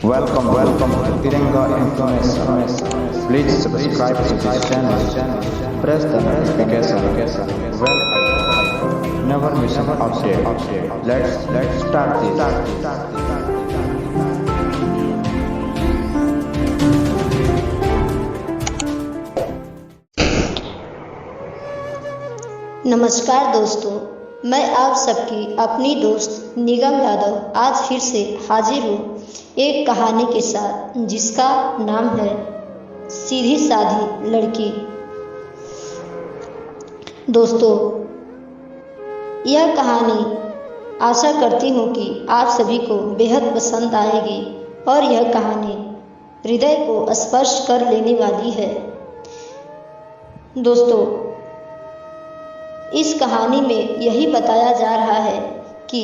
Welcome to Tirenga Information. Please subscribe to this channel. Press the notification bell. Never miss an update. Let's start this. नमस्कार दोस्तों, मैं आप सबकी अपनी दोस्त निगम यादव आज फिर से हाजिर हूँ एक कहानी के साथ जिसका नाम है सीधी साधी लड़की। दोस्तों, यह कहानी आशा करती हूँ कि आप सभी को बेहद पसंद आएगी और यह कहानी हृदय को स्पर्श कर लेने वाली है। दोस्तों, इस कहानी में यही बताया जा रहा है कि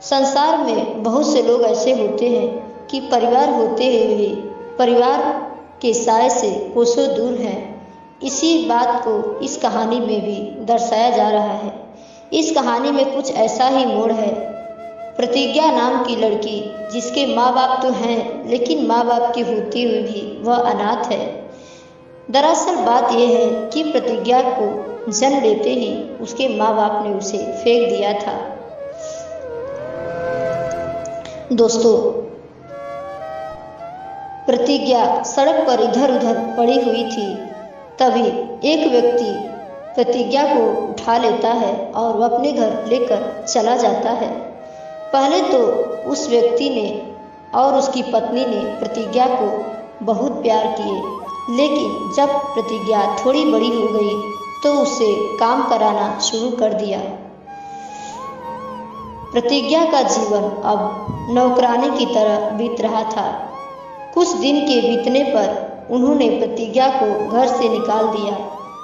संसार में बहुत से लोग ऐसे होते हैं कि परिवार होते हुए भी परिवार के साए से कोसों दूर हैं। इसी बात को इस कहानी में भी दर्शाया जा रहा है। इस कहानी में कुछ ऐसा ही मोड़ है। प्रतिज्ञा नाम की लड़की, जिसके माँ बाप तो हैं लेकिन माँ बाप के होते हुए भी वह अनाथ है। दरअसल बात यह है कि प्रतिज्ञा को जन्म लेते ही उसके माँ बाप ने उसे फेंक दिया था। दोस्तों, प्रतिज्ञा सड़क पर इधर उधर पड़ी हुई थी। तभी एक व्यक्ति प्रतिज्ञा को उठा लेता है और वह अपने घर लेकर चला जाता है। पहले तो उस व्यक्ति ने और उसकी पत्नी ने प्रतिज्ञा को बहुत प्यार किए, लेकिन जब प्रतिज्ञा थोड़ी बड़ी हो गई तो उसे काम कराना शुरू कर दिया। प्रतिज्ञा का जीवन अब नौकरानी की तरह बीत रहा था। कुछ दिन के बीतने पर उन्होंने प्रतिज्ञा को घर से निकाल दिया।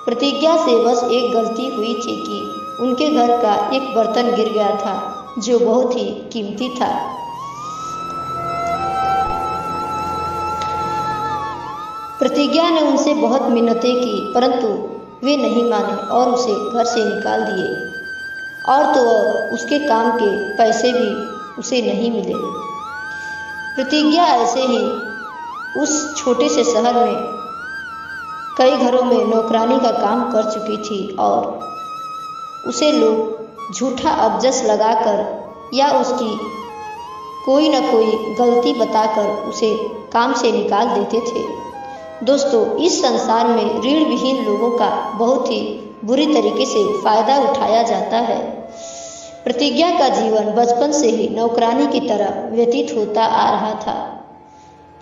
प्रतिज्ञा से बस एक गलती हुई थी कि उनके घर का एक बर्तन गिर गया था जो बहुत ही कीमती था। प्रतिज्ञा ने उनसे बहुत मिन्नतें की, परंतु वे नहीं माने और उसे घर से निकाल दिए। और तो और उसके काम के पैसे भी उसे नहीं मिले। प्रतिज्ञा ऐसे ही उस छोटे से शहर में कई घरों में नौकरानी का काम कर चुकी थी और उसे लोग झूठा अबजस लगाकर या उसकी कोई न कोई गलती बताकर उसे काम से निकाल देते थे। दोस्तों, इस संसार में ऋण विहीन लोगों का बहुत ही बुरी तरीके से फायदा उठाया जाता है। प्रतिज्ञा का जीवन बचपन से ही नौकरानी की तरह व्यतीत होता आ रहा था।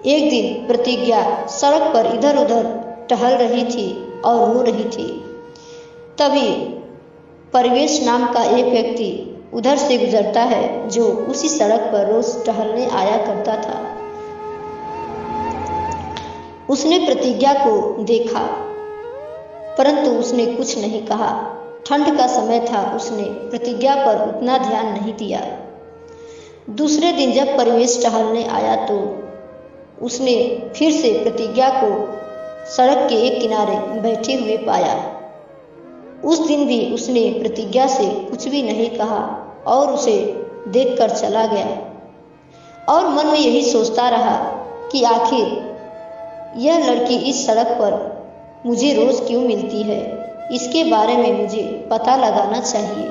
एक दिन प्रतिज्ञा सड़क पर इधर उधर टहल रही थी और रो रही थी। तभी परवेश नाम का एक व्यक्ति उधर से गुजरता है जो उसी सड़क पर रोज टहलने आया करता था। उसने प्रतिज्ञा को देखा, परंतु उसने कुछ नहीं कहा। ठंड का समय था, उसने प्रतिज्ञा पर उतना ध्यान नहीं दिया। दूसरे दिन जब परवेश टहलने आया तो उसने फिर से प्रतिज्ञा को सड़क के एक किनारे बैठे हुए पाया। उस दिन भी उसने प्रतिज्ञा से कुछ भी नहीं कहा और उसे देखकर चला गया और मन में यही सोचता रहा कि आखिर यह लड़की इस सड़क पर मुझे रोज क्यों मिलती है, इसके बारे में मुझे पता लगाना चाहिए।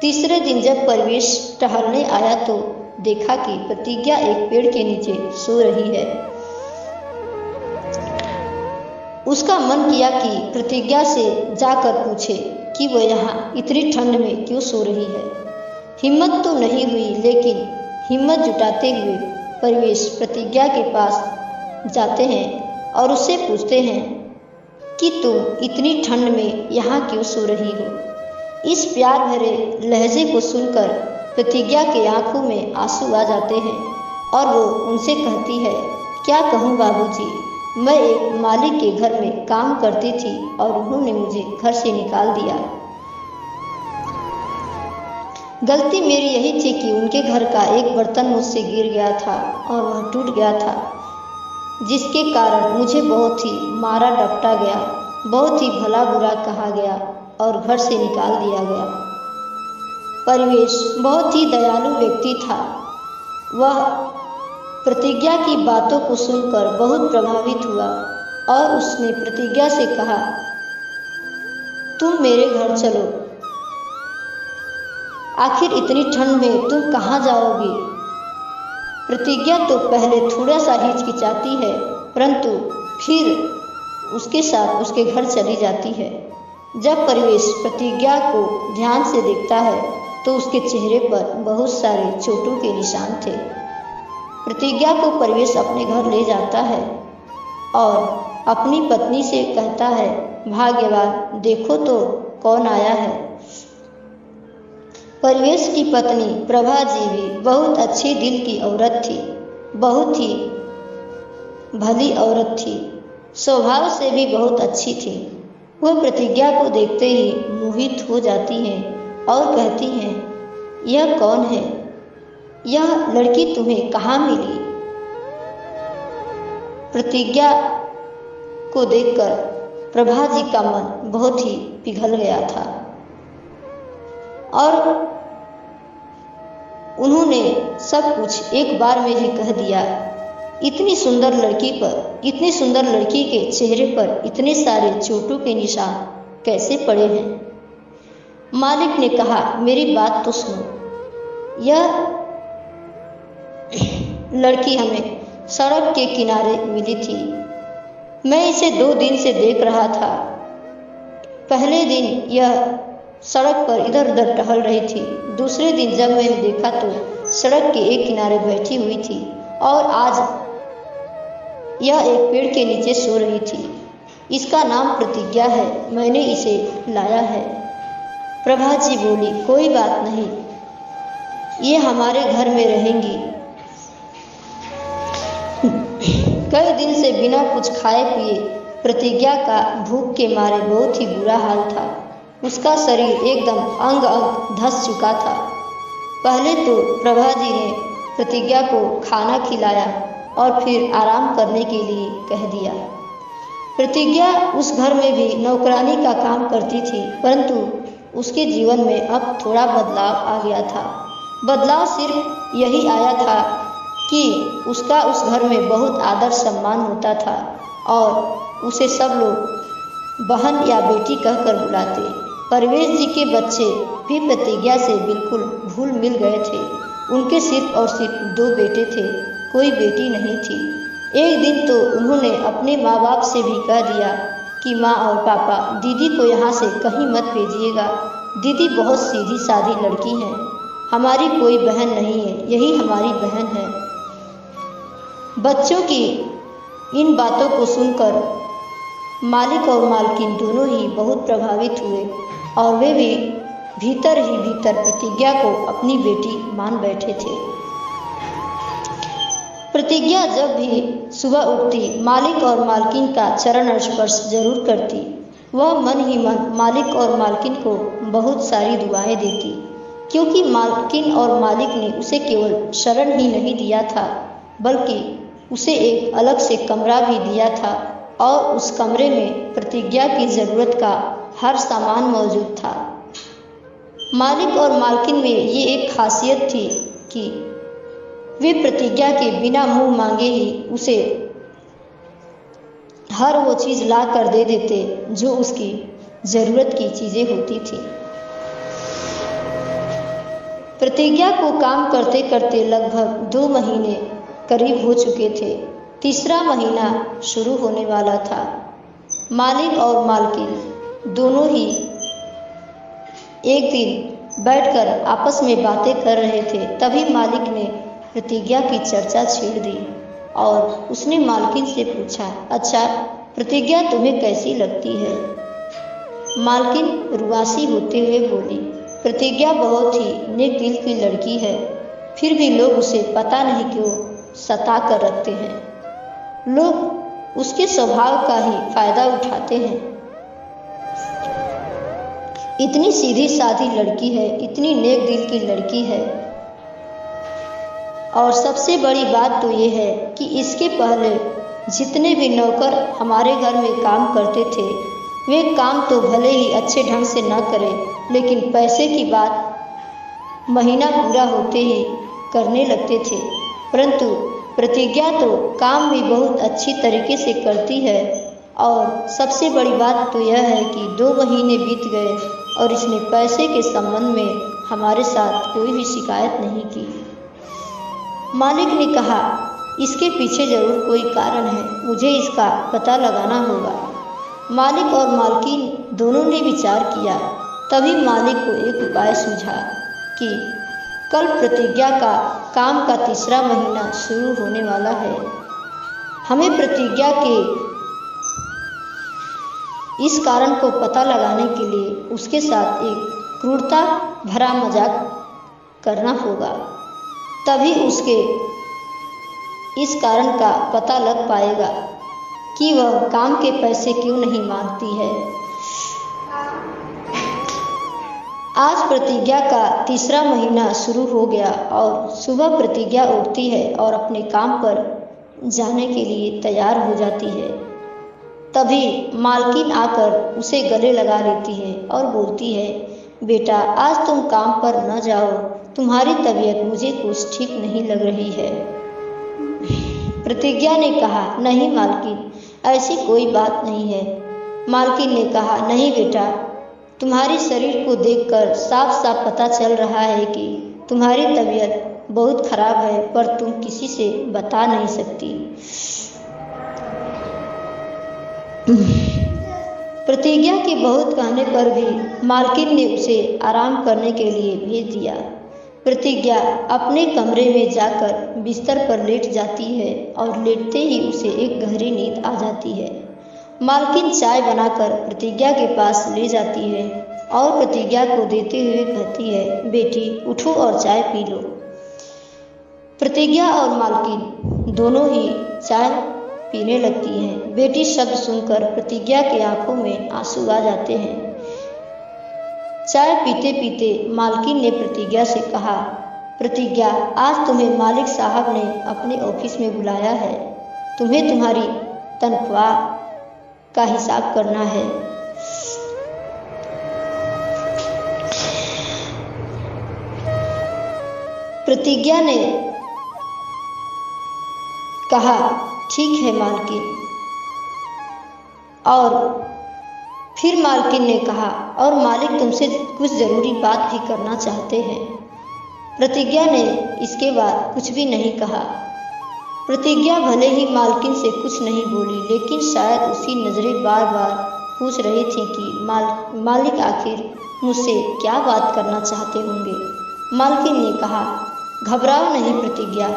तीसरे दिन जब परवेश टहलने आया तो देखा कि प्रतिज्ञा एक पेड़ के नीचे सो रही है। उसका मन किया कि प्रतिज्ञा से जाकर पूछे कि वह यहाँ इतनी ठंड में क्यों सो रही है। हिम्मत तो नहीं हुई, लेकिन हिम्मत जुटाते हुए परवेश प्रतिज्ञा के पास जाते हैं और उससे पूछते हैं कि तुम इतनी ठंड में यहाँ क्यों सो रही हो। इस प्यार भरे लहजे को सुनकर प्रतिज्ञा के आंखों में आंसू आ जाते हैं और वो उनसे कहती है, क्या कहूँ बाबूजी, मैं एक मालिक के घर में काम करती थी और उन्होंने मुझे घर से निकाल दिया। गलती मेरी यही थी कि उनके घर का एक बर्तन मुझसे गिर गया था और वह टूट गया था, जिसके कारण मुझे बहुत ही मारा डपटा गया, बहुत ही भला बुरा कहा गया और घर से निकाल दिया गया। परवेश बहुत ही दयालु व्यक्ति था। वह प्रतिज्ञा की बातों को सुनकर बहुत प्रभावित हुआ और उसने प्रतिज्ञा से कहा, तुम मेरे घर चलो। आखिर इतनी ठंड में तुम कहाँ जाओगी? प्रतिज्ञा तो पहले थोड़ा सा हिचकिचाती है, परंतु फिर उसके साथ उसके घर चली जाती है। जब परवेश प्रतिज्ञा को ध्यान से देखता है तो उसके चेहरे पर बहुत सारे चोटों के निशान थे। प्रतिज्ञा को परवेश अपने घर ले जाता है और अपनी पत्नी से कहता है, भाग्यवान, देखो तो कौन आया है। परवेश की पत्नी प्रभा जी भी बहुत अच्छे दिल की औरत थी, बहुत ही भली औरत थी, स्वभाव से भी बहुत अच्छी थी। वह प्रतिज्ञा को देखते ही मोहित हो जाती हैं और कहती हैं, यह कौन है? यह लड़की तुम्हें कहाँ मिली? प्रतिज्ञा को देखकर प्रभा जी का मन बहुत ही पिघल गया था और उन्होंने सब कुछ एक बार में ही कह दिया। इतनी सुंदर लड़की के चेहरे पर इतने सारे चोटों के निशान कैसे पड़े हैं? मालिक ने कहा, मेरी बात तो सुनो। यह लड़की हमें सड़क के किनारे मिली थी। मैं इसे 2 दिन से देख रहा था। पहले दिन यह सड़क पर इधर उधर टहल रही थी। दूसरे दिन जब मैंने देखा तो सड़क के एक किनारे बैठी हुई थी और आज यह एक पेड़ के नीचे सो रही थी। इसका नाम प्रतिज्ञा है। मैंने इसे लाया है। प्रभा जी बोली, कोई बात नहीं, ये हमारे घर में रहेंगी। कई दिन से बिना कुछ खाए पिए प्रतिज्ञा का भूख के मारे बहुत ही बुरा हाल था। उसका शरीर एकदम अंग अंग धंस चुका था। पहले तो प्रभा जी ने प्रतिज्ञा को खाना खिलाया और फिर आराम करने के लिए कह दिया। प्रतिज्ञा उस घर में भी नौकरानी का काम करती थी, परंतु उसके जीवन में अब थोड़ा बदलाव आ गया था। बदलाव सिर्फ यही आया था कि उसका उस घर में बहुत आदर सम्मान होता था और उसे सब लोग बहन या बेटी कहकर बुलाते। परवेश जी के बच्चे भी प्रतिज्ञा से बिल्कुल घुल मिल गए थे। उनके सिर्फ और सिर्फ 2 बेटे थे, कोई बेटी नहीं थी। एक दिन तो उन्होंने अपने माँ बाप से भी कह दिया कि माँ और पापा, दीदी को यहाँ से कहीं मत भेजिएगा। दीदी बहुत सीधी सादी लड़की है, हमारी कोई बहन नहीं है, यही हमारी बहन है। बच्चों की इन बातों को सुनकर मालिक और मालकिन दोनों ही बहुत प्रभावित हुए और वे भी भीतर ही भीतर प्रतिज्ञा को अपनी बेटी मान बैठे थे। प्रतिज्ञा जब भी सुबह उठती, मालिक और मालकिन का चरण स्पर्श जरूर करती। वह मन ही मन मालिक और मालकिन को बहुत सारी दुआएं देती, क्योंकि मालकिन और मालिक ने उसे केवल शरण ही नहीं दिया था, बल्कि उसे एक अलग से कमरा भी दिया था और उस कमरे में प्रतिज्ञा की ज़रूरत का हर सामान मौजूद था। मालिक और मालकिन में ये एक खासियत थी कि वे प्रतिज्ञा के बिना मुंह मांगे ही उसे हर वो चीज़ ला कर दे देते जो उसकी ज़रूरत की चीज़ें होती थी। प्रतिज्ञा को काम करते करते लगभग 2 महीने करीब हो चुके थे। तीसरा महीना शुरू होने वाला था। मालिक और मालकिन दोनों ही एक दिन बैठकर आपस में बातें कर रहे थे। तभी मालिक ने प्रतिज्ञा की चर्चा छेड़ दी और उसने मालकिन से पूछा, अच्छा प्रतिज्ञा तुम्हें कैसी लगती है? मालकिन रुआसी होते हुए बोली, प्रतिज्ञा बहुत ही नेक दिल की लड़की है, फिर भी लोग उसे पता नहीं क्यों सता कर रखते हैं। लोग उसके स्वभाव का ही फायदा उठाते हैं। इतनी सीधी सादी लड़की है, इतनी नेक दिल की लड़की है, और सबसे बड़ी बात तो ये है कि इसके पहले जितने भी नौकर हमारे घर में काम करते थे, वे काम तो भले ही अच्छे ढंग से न करें, लेकिन पैसे की बात महीना पूरा होते ही करने लगते थे। परंतु प्रतिज्ञा तो काम भी बहुत अच्छी तरीके से करती है और सबसे बड़ी बात तो यह है कि 2 महीने बीत गए और इसने पैसे के संबंध में हमारे साथ कोई भी शिकायत नहीं की। मालिक ने कहा, इसके पीछे जरूर कोई कारण है, मुझे इसका पता लगाना होगा। मालिक और मालकिन दोनों ने विचार किया। तभी मालिक को एक उपाय सूझा कि कल प्रतिज्ञा का काम का 3रा महीना शुरू होने वाला है। हमें प्रतिज्ञा के इस कारण को पता लगाने के लिए उसके साथ एक क्रूरता भरा मजाक करना होगा, तभी उसके इस कारण का पता लग पाएगा कि वह काम के पैसे क्यों नहीं मांगती है। आज प्रतिज्ञा का 3रा महीना शुरू हो गया और सुबह प्रतिज्ञा उठती है और अपने काम पर जाने के लिए तैयार हो जाती है। तभी मालकिन आकर उसे गले लगा लेती है और बोलती है, बेटा आज तुम काम पर न जाओ, तुम्हारी तबीयत मुझे कुछ ठीक नहीं लग रही है। प्रतिज्ञा ने कहा, नहीं मालकिन, ऐसी कोई बात नहीं है। मालकिन ने कहा, नहीं बेटा, तुम्हारी शरीर को देखकर साफ साफ पता चल रहा है कि तुम्हारी तबीयत बहुत खराब है, पर तुम किसी से बता नहीं सकती। प्रतिज्ञा के बहुत कहने पर भी मालकिन ने उसे आराम करने के लिए भेज दिया। प्रतिज्ञा अपने कमरे में जाकर बिस्तर पर लेट जाती है और लेटते ही उसे एक गहरी नींद आ जाती है। मालकिन चाय बनाकर प्रतिज्ञा के पास ले जाती है और प्रतिज्ञा को देते हुए कहती है, बेटी उठो और चाय पी लो। प्रतिज्ञा और मालकिन दोनों ही चाय पीने लगती हैं। बेटी शब्द सुनकर प्रतिज्ञा की आंखों में आंसू आ जाते हैं। चाय पीते पीते मालकिन ने प्रतिज्ञा से कहा, प्रतिज्ञा, आज तुम्हें मालिक साहब ने अपने ऑफिस में बुलाया है। तुम्हें तुम्हारी तनख्वाह का हिसाब करना है। प्रतिज्ञा ने कहा, ठीक है मालकिन। और फिर मालकिन ने कहा, और मालिक तुमसे कुछ ज़रूरी बात भी करना चाहते हैं। प्रतिज्ञा ने इसके बाद कुछ भी नहीं कहा। प्रतिज्ञा भले ही मालकिन से कुछ नहीं बोली, लेकिन शायद उसकी नज़रें बार बार पूछ रही थी कि मालिक आखिर मुझसे क्या बात करना चाहते होंगे। मालकिन ने कहा, घबराओ नहीं प्रतिज्ञा,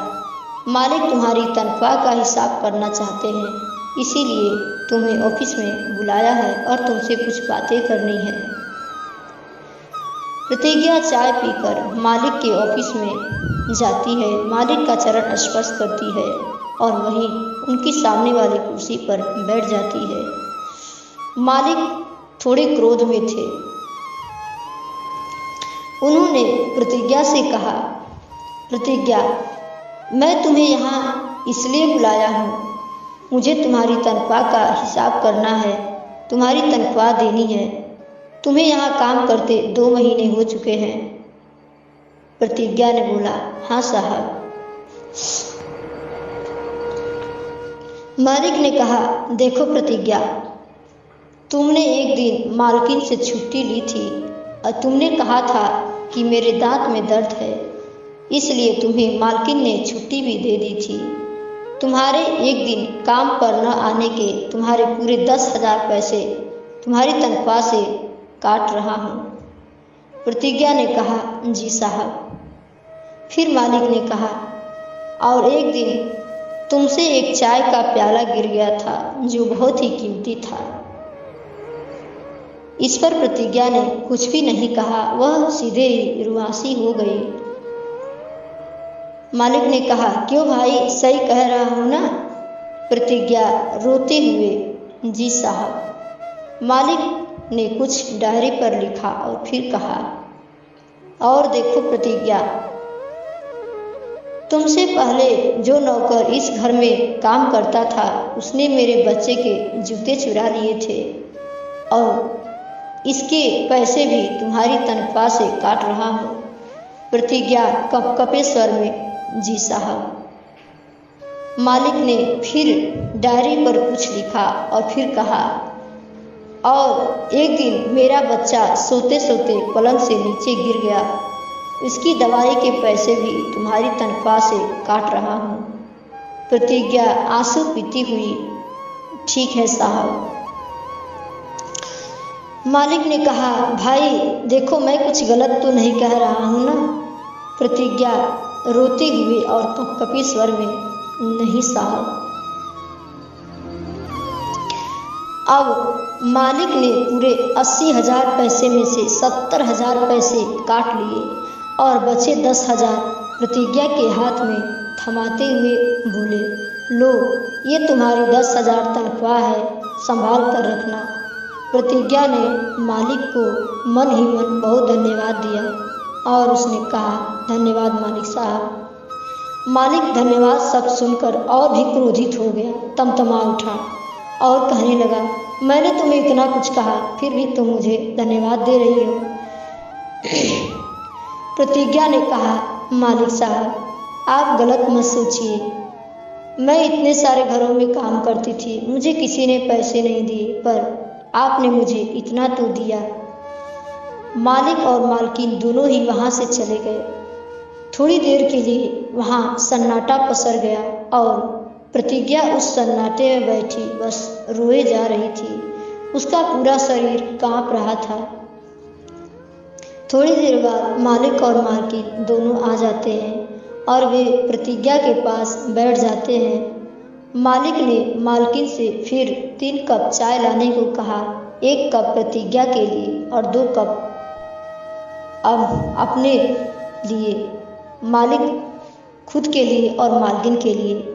मालिक तुम्हारी तनख्वाह का हिसाब करना चाहते हैं, इसीलिए तुम्हें ऑफिस में बुलाया है और तुमसे कुछ बातें करनी है। प्रतिज्ञा चाय पीकर मालिक के ऑफिस में जाती है, मालिक का चरण स्पर्श करती है और वहीं उनकी सामने वाली कुर्सी पर बैठ जाती है। मालिक थोड़े क्रोध में थे। उन्होंने प्रतिज्ञा से कहा, प्रतिज्ञा, मैं तुम्हें यहाँ इसलिए बुलाया हूँ, मुझे तुम्हारी तनख्वाह का हिसाब करना है, तुम्हारी तनख्वाह देनी है। तुम्हें यहाँ काम करते 2 महीने हो चुके हैं। प्रतिज्ञा ने बोला, हाँ साहब। मालिक ने कहा, देखो प्रतिज्ञा, तुमने एक दिन मालकिन से छुट्टी ली थी और तुमने कहा था कि मेरे दांत में दर्द है, इसलिए तुम्हें मालकिन ने छुट्टी भी दे दी थी। तुम्हारे एक दिन काम पर न आने के तुम्हारे पूरे 10,000 पैसे तुम्हारी तनख्वाह से काट रहा हूँ। प्रतिज्ञा ने कहा, जी साहब। फिर मालिक ने कहा, और एक दिन तुमसे एक चाय का प्याला गिर गया था जो बहुत ही कीमती था। इस पर प्रतिज्ञा ने कुछ भी नहीं कहा, वह सीधे ही रुआसी हो गई। मालिक ने कहा, क्यों भाई, सही कह रहा हूँ ना? प्रतिज्ञा रोते हुए, जी साहब। मालिक ने कुछ डायरी पर लिखा और फिर कहा, और देखो प्रतिज्ञा, तुमसे पहले जो नौकर इस घर में काम करता था उसने मेरे बच्चे के जूते चुरा लिए थे और इसके पैसे भी तुम्हारी तनख्वाह से काट रहा हूँ। प्रतिज्ञा कपकपे स्वर में, जी साहब। मालिक ने फिर डायरी पर कुछ लिखा और फिर कहा, और एक दिन मेरा बच्चा सोते सोते पलंग से नीचे गिर गया। उसकी दवाई के पैसे भी तुम्हारी तनख्वाह से काट रहा हूँ। प्रतिज्ञा आंसू पीती हुई, ठीक है साहब। मालिक ने कहा, भाई देखो मैं कुछ गलत तो नहीं कह रहा हूँ ना? प्रतिज्ञा रोते हुए और कपकपी स्वर में, नहीं साहब। अब मालिक ने पूरे 80,000 पैसे में से 70,000 पैसे काट लिए और बचे 10,000 प्रतिज्ञा के हाथ में थमाते हुए बोले, लो ये तुम्हारी 10,000 तनख्वाह है, संभाल कर रखना। प्रतिज्ञा ने मालिक को मन ही मन बहुत धन्यवाद दिया और उसने कहा, धन्यवाद मालिक साहब। मालिक धन्यवाद शब्द सुनकर और भी क्रोधित हो गया, तमतमा उठा और कहने लगा, मैंने तुम्हें इतना कुछ कहा फिर भी तुम मुझे धन्यवाद दे रही हो। प्रतिज्ञा ने कहा, मालिक साहब आप गलत मत सोचिए। मैं इतने सारे घरों में काम करती थी, मुझे किसी ने पैसे नहीं दिए, पर आपने मुझे इतना तो दिया। मालिक और मालकिन दोनों ही वहाँ से चले गए। थोड़ी देर के लिए वहाँ सन्नाटा पसर गया और प्रतिज्ञा उस सन्नाटे में बैठी बस रोए जा रही थी। उसका पूरा शरीर कांप रहा था। थोड़ी देर बाद मालिक और मालकिन दोनों आ जाते हैं और वे प्रतिज्ञा के पास बैठ जाते हैं। मालिक ने मालकिन से फिर 3 कप चाय लाने को कहा, 1 कप प्रतिज्ञा के लिए और 2 कप अब अपने लिए, मालिक खुद के लिए और मालकिन के लिए।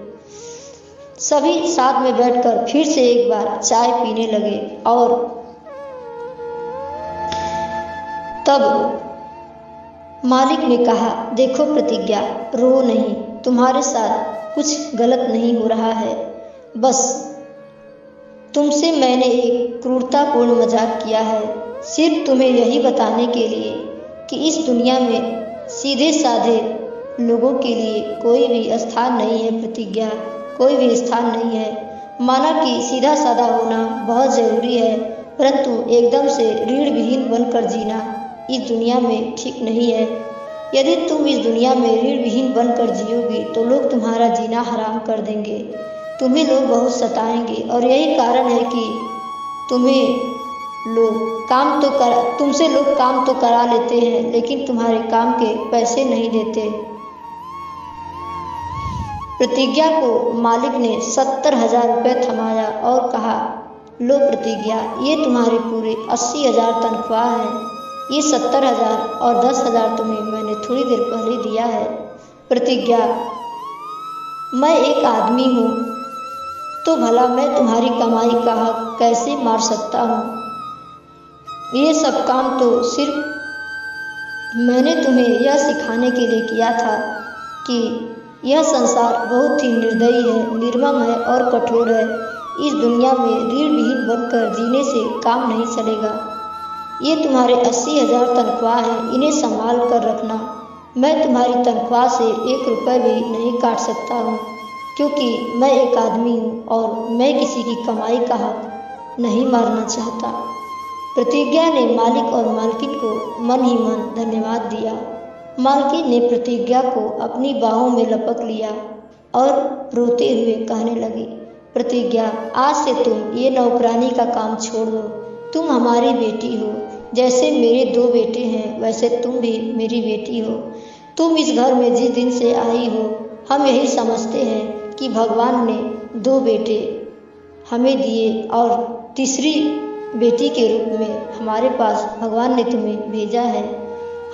सभी साथ में बैठकर फिर से एक बार चाय पीने लगे और तब मालिक ने कहा, देखो प्रतिज्ञा रो नहीं, तुम्हारे साथ कुछ गलत नहीं हो रहा है। बस तुमसे मैंने एक क्रूरतापूर्ण मजाक किया है, सिर्फ तुम्हें यही बताने के लिए कि इस दुनिया में सीधे साधे लोगों के लिए कोई भी स्थान नहीं है। प्रतिज्ञा, कोई भी स्थान नहीं है। माना कि सीधा साधा होना बहुत ज़रूरी है, परंतु एकदम से ऋण विहीन बनकर जीना इस दुनिया में ठीक नहीं है। यदि तुम इस दुनिया में ऋण विहीन बनकर जियोगी तो लोग तुम्हारा जीना हराम कर देंगे, तुम्हें लोग बहुत सताएंगे और यही कारण है कि तुमसे लोग काम तो करा लेते हैं लेकिन तुम्हारे काम के पैसे नहीं देते। प्रतिज्ञा को मालिक ने 70,000 रुपये थमाया और कहा, लो प्रतिज्ञा, ये तुम्हारे पूरे 80,000 तनख्वाह है। ये 70,000 और 10,000 तुम्हें मैंने थोड़ी देर पहले दिया है। प्रतिज्ञा, मैं एक आदमी हूँ तो भला मैं तुम्हारी कमाई का हक कैसे मार सकता हूँ? ये सब काम तो सिर्फ मैंने तुम्हें यह सिखाने के लिए किया था कि यह संसार बहुत ही निर्दयी है, निर्मम है और कठोर है। इस दुनिया में ऋण विहीन बनकर जीने से काम नहीं चलेगा। ये तुम्हारे 80,000 तनख्वाह है, इन्हें संभाल कर रखना। मैं तुम्हारी तनख्वाह से 1 रुपये भी नहीं काट सकता हूँ, क्योंकि मैं एक आदमी हूँ और मैं किसी की कमाई का हक नहीं मारना चाहता। प्रतिज्ञा ने मालिक और मालकिन को मन ही मन धन्यवाद दिया। मालकिन ने प्रतिज्ञा को अपनी बाहों में लपक लिया और रोते हुए कहने लगी, प्रतिज्ञा, आज से तुम ये नौकरानी का काम छोड़ दो। तुम हमारी बेटी हो, जैसे मेरे 2 बेटे हैं वैसे तुम भी मेरी बेटी हो। तुम इस घर में जिस दिन से आई हो, हम यही समझते हैं कि भगवान ने 2 बेटे हमें दिए और तीसरी बेटी के रूप में हमारे पास भगवान ने तुम्हें भेजा है।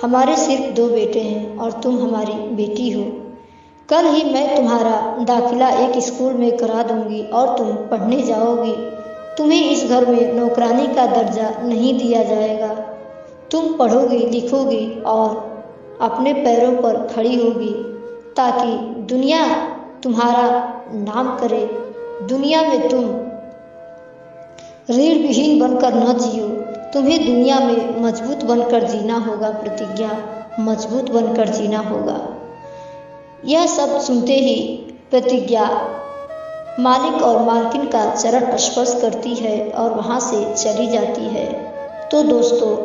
हमारे सिर्फ 2 बेटे हैं और तुम हमारी बेटी हो। कल ही मैं तुम्हारा दाखिला एक स्कूल में करा दूंगी और तुम पढ़ने जाओगी। तुम्हें इस घर में नौकरानी का दर्जा नहीं दिया जाएगा। तुम पढ़ोगी, लिखोगी और अपने पैरों पर खड़ी होगी ताकि दुनिया तुम्हारा नाम करे। दुनिया में तुम ऋण विहीन बनकर न जियो। तुम्हें दुनिया में मजबूत बनकर जीना होगा प्रतिज्ञा, मजबूत बनकर जीना होगा। यह सब सुनते ही प्रतिज्ञा मालिक और मालकिन का चरण स्पर्श करती है और वहाँ से चली जाती है। तो दोस्तों,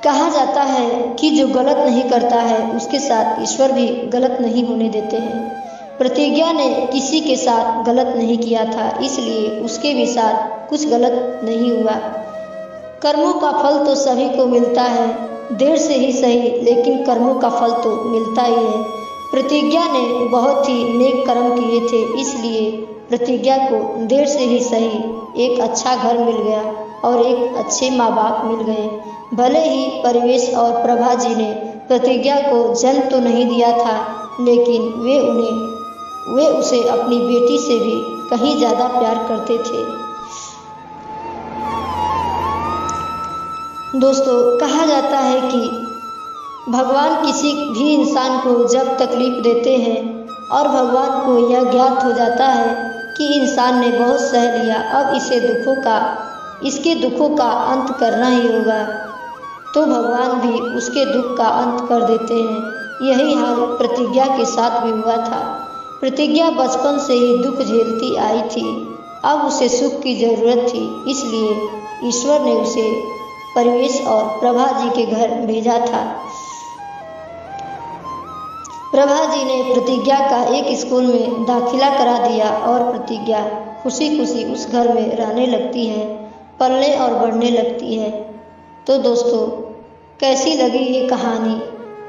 कहा जाता है कि जो गलत नहीं करता है उसके साथ ईश्वर भी गलत नहीं होने देते हैं। प्रतिज्ञा ने किसी के साथ गलत नहीं किया था, इसलिए उसके भी साथ कुछ गलत नहीं हुआ। कर्मों का फल तो सभी को मिलता है, देर से ही सही, लेकिन कर्मों का फल तो मिलता ही है। प्रतिज्ञा ने बहुत ही नेक कर्म किए थे, इसलिए प्रतिज्ञा को देर से ही सही एक अच्छा घर मिल गया और एक अच्छे माँ बाप मिल गए। भले ही परिवेश और प्रभा जी ने प्रतिज्ञा को जन्म तो नहीं दिया था, लेकिन वे उसे अपनी बेटी से भी कहीं ज़्यादा प्यार करते थे। दोस्तों, कहा जाता है कि भगवान किसी भी इंसान को जब तकलीफ देते हैं और भगवान को यह ज्ञात हो जाता है कि इंसान ने बहुत सह लिया, अब इसके दुखों का अंत करना ही होगा, तो भगवान भी उसके दुख का अंत कर देते हैं। यही हाल प्रतिज्ञा के साथ भी हुआ था। प्रतिज्ञा बचपन से ही दुख झेलती आई थी, अब उसे सुख की जरूरत थी, इसलिए ईश्वर ने उसे परिवेश और प्रभा जी के घर भेजा था। प्रभा जी ने प्रतिज्ञा का एक स्कूल में दाखिला करा दिया और प्रतिज्ञा खुशी खुशी उस घर में रहने लगती है, पलने और बढ़ने लगती है। तो दोस्तों, कैसी लगी ये कहानी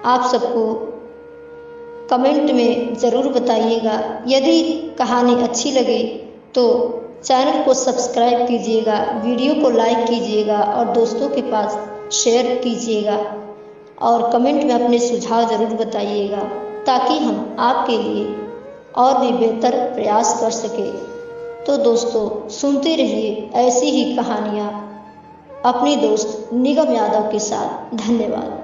आप सबको कमेंट में ज़रूर बताइएगा। यदि कहानी अच्छी लगे तो चैनल को सब्सक्राइब कीजिएगा, वीडियो को लाइक कीजिएगा और दोस्तों के पास शेयर कीजिएगा और कमेंट में अपने सुझाव ज़रूर बताइएगा, ताकि हम आपके लिए और भी बेहतर प्रयास कर सके। तो दोस्तों, सुनते रहिए ऐसी ही कहानियाँ अपनी दोस्त निगम यादव के साथ। धन्यवाद।